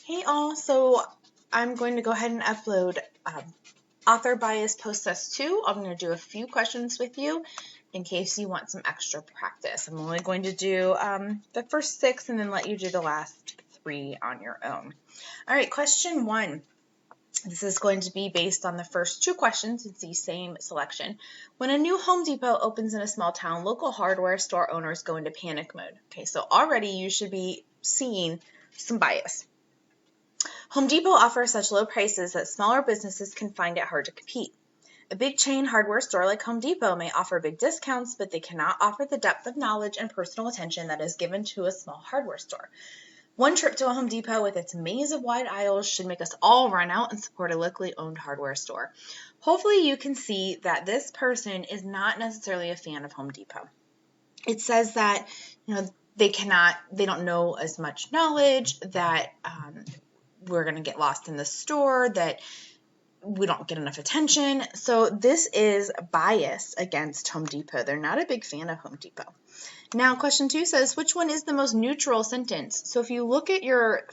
Hey all, so I'm going to go ahead and upload author bias post test 2. I'm going to do a few questions with you in case you want some extra practice. I'm only going to do the first 6 and then let you do the last 3 on your own. All right, question 1. This is going to be based on the first 2 questions. It's the same selection. When a new Home Depot opens in a small town, local hardware store owners go into panic mode. Okay, so already you should be seeing some bias. Home Depot offers such low prices that smaller businesses can find it hard to compete. A big chain hardware store like Home Depot may offer big discounts, but they cannot offer the depth of knowledge and personal attention that is given to a small hardware store. One trip to a Home Depot with its maze of wide aisles should make us all run out and support a locally owned hardware store. Hopefully you can see that this person is not necessarily a fan of Home Depot. It says that they don't know as much knowledge, that we're going to get lost in the store, that we don't get enough attention. So this is bias against Home Depot. They're not a big fan of Home Depot. Now, question 2 says, which one is the most neutral sentence? So if you look at your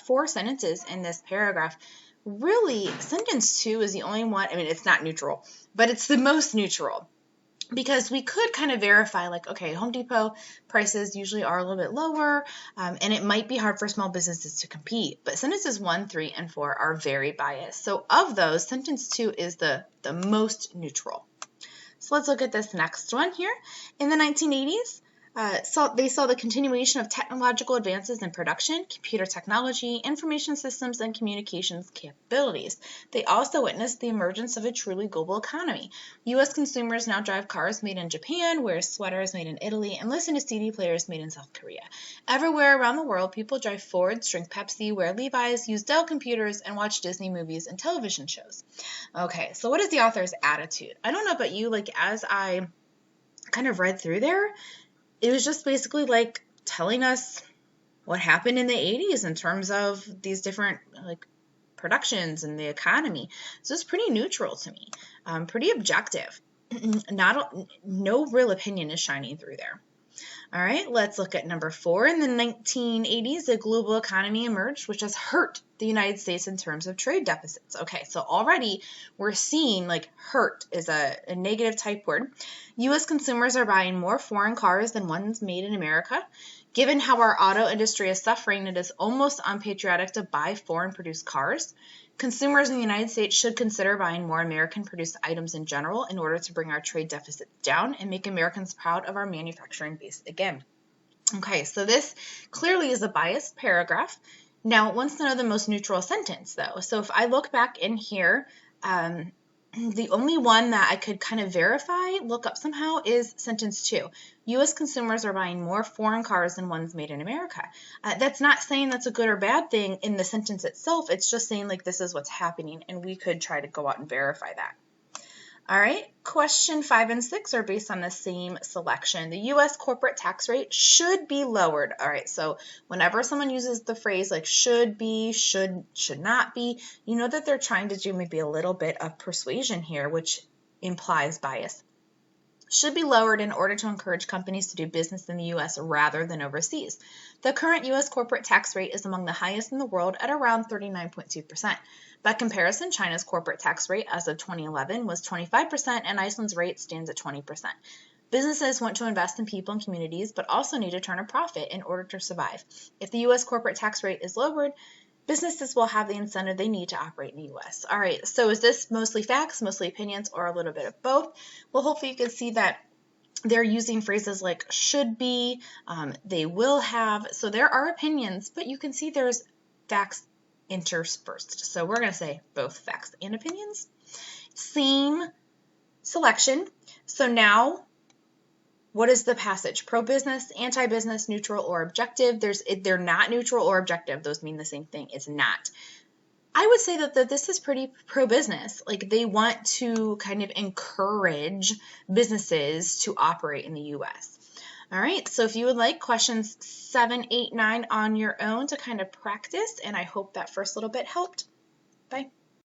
4 sentences in this paragraph, really, sentence 2 is the only one. I mean, it's not neutral, but it's the most neutral. Because we could kind of verify, like, okay, Home Depot prices usually are a little bit lower, and it might be hard for small businesses to compete. But sentences 1, 3, and 4 are very biased. So of those, sentence 2 is the most neutral. So let's look at this next one here. In the 1980s, they saw the continuation of technological advances in production, computer technology, information systems, and communications capabilities. They also witnessed the emergence of a truly global economy. U.S. consumers now drive cars made in Japan, wear sweaters made in Italy, and listen to CD players made in South Korea. Everywhere around the world, people drive Fords, drink Pepsi, wear Levi's, use Dell computers, and watch Disney movies and television shows. Okay, so what is the author's attitude? I don't know about you, like as I kind of read through there, it was just basically like telling us what happened in the 80s in terms of these different like productions and the economy. So it's pretty neutral to me, pretty objective. No real opinion is shining through there. All right, let's look at number 4. In the 1980s, a global economy emerged, which has hurt the United States in terms of trade deficits. Okay, so already we're seeing like hurt is a negative type word. U.S. consumers are buying more foreign cars than ones made in America. Given how our auto industry is suffering, it is almost unpatriotic to buy foreign-produced cars. Consumers in the United States should consider buying more American-produced items in general in order to bring our trade deficit down and make Americans proud of our manufacturing base again. Okay, so this clearly is a biased paragraph. Now, it wants to know the most neutral sentence, though. So if I look back in here, the only one that I could kind of look up somehow, is sentence 2. U.S. consumers are buying more foreign cars than ones made in America. That's not saying that's a good or bad thing in the sentence itself. It's just saying like this is what's happening, and we could try to go out and verify that. All right, question 5 and 6 are based on the same selection. The U.S. corporate tax rate should be lowered. All right, so whenever someone uses the phrase like should be, should not be, you know that they're trying to do maybe a little bit of persuasion here, which implies bias. Should be lowered in order to encourage companies to do business in the U.S. rather than overseas. The current U.S. corporate tax rate is among the highest in the world at around 39.2%. By comparison, China's corporate tax rate as of 2011 was 25%, and Iceland's rate stands at 20%. Businesses want to invest in people and communities, but also need to turn a profit in order to survive. If the U.S. corporate tax rate is lowered, businesses will have the incentive they need to operate in the U.S. All right, so is this mostly facts, mostly opinions, or a little bit of both? Well, hopefully you can see that they're using phrases like should be, they will have. So there are opinions, but you can see there's facts interspersed. So we're going to say both facts and opinions. Same selection. So now, what is the passage? Pro-business, anti-business, neutral, or objective? They're not neutral or objective. Those mean the same thing. It's not. I would say that this is pretty pro-business. Like they want to kind of encourage businesses to operate in the U.S. All right, so if you would like questions 7, 8, 9 on your own to kind of practice, and I hope that first little bit helped. Bye.